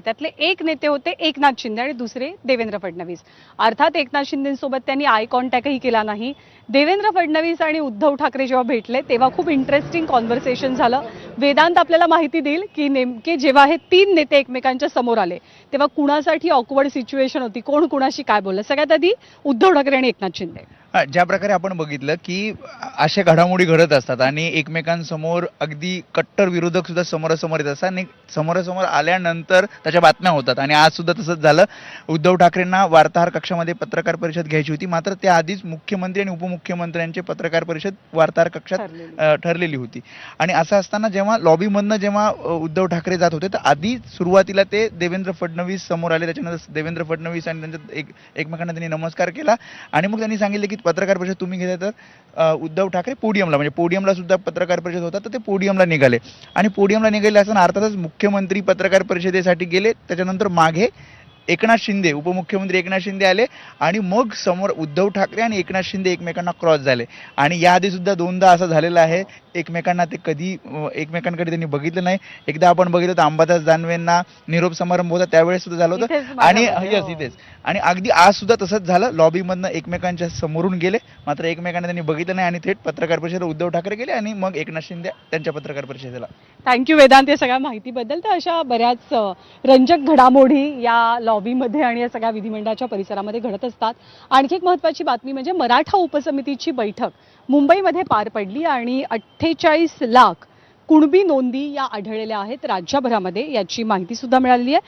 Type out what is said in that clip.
त्यातले एक नेते होते एकनाथ शिंदे आणि दुसरे देवेंद्र फडणवीस. अर्थात एकनाथ शिंदेसोबत त्यांनी आय कॉन्टॅक्टही केला नाही. देवेंद्र फडणवीस आणि उद्धव ठाकरे जेव्हा भेटले तेव्हा खूप इंटरेस्टिंग कॉन्व्हर्सेशन झालं. वेदांत आपल्याला माहिती देईल की नेमके जेव्हा हे तीन नेते एकमेकांच्या समोर आले तेव्हा कुणासाठी ऑकवर्ड सिच्युएशन होती, कोण कुणाशी काय बोललं. सगळ्यात आधी उद्धव ठाकरे आणि एकनाथ शिंदे. ज्या प्रकारे आपण बघितलं की अशा घडामोडी घडत असतात आणि एकमेकांसमोर अगदी कट्टर विरोधक सुद्धा समोरासमोर येत असतात आणि समोरासमोर आल्यानंतर त्याच्या बातम्या होतात. आणि आज सुद्धा तसंच झालं. उद्धव ठाकरेंना वार्ताहर कक्षामध्ये पत्रकार परिषद घ्यायची होती, मात्र त्याआधीच मुख्यमंत्री आणि उपमुख्यमंत्र्यांची पत्रकार परिषद वार्ताहर कक्षात ठरलेली होती. आणि असं असताना जेव्हा लॉबीमधनं जेव्हा उद्धव ठाकरे जात होते तर आधी सुरुवातीला ते देवेंद्र फडणवीस समोर आले. त्याच्यानंतर देवेंद्र फडणवीस आणि त्यांच्या एकमेकांना त्यांनी नमस्कार केला आणि मग त्यांनी सांगितले की पत्रकार परिषद तुम्ही घेता. तर उद्धव ठाकरे पोडियमला, म्हणजे पोडियमला सुद्धा पत्रकार परिषद होता, तर ते पोडियमला निघाले. आणि पोडियमला निघाले असताना अर्थातच मुख्यमंत्री पत्रकार परिषदेसाठी गेले. त्याच्यानंतर मागे एकनाथ शिंदे, उपमुख्यमंत्री एकनाथ शिंदे आले आणि मग समोर उद्धव ठाकरे आणि एकनाथ शिंदे एकमेकांना क्रॉस झाले. आणि याआधी सुद्धा दोनदा असं झालेलं आहे. एकमेकांना ते कधी एकमेकांकडे त्यांनी बघितलं नाही. एकदा आपण बघितलं तर अंबादास दानवेंना निरोप समारंभ होता त्यावेळेस सुद्धा झालं होतं. आणि इथेच आणि अगदी आज सुद्धा तसंच झालं. लॉबीमधनं एकमेकांच्या समोरून गेले, मात्र एकमेकांना त्यांनी बघितलं नाही आणि थेट पत्रकार परिषदेला उद्धव ठाकरे गेले आणि मग एकनाथ शिंदे त्यांच्या पत्रकार परिषदेला. थँक्यू वेदांत या सगळ्या माहितीबद्दल. तर अशा बऱ्याच रंजक घडामोडी या लॉबीमध्ये आणि या सगळ्या विधिमंडळाच्या परिसरामध्ये घडत असतात. आणखी एक महत्त्वाची बातमी म्हणजे मराठा उपसमितीची बैठक मुंबईमध्ये पार पडली आणि 48 लाख कुणबी नोंदी या आढळलेल्या आहेत राज्यभरामध्ये, याची माहिती सुद्धा मिळालेली आहे.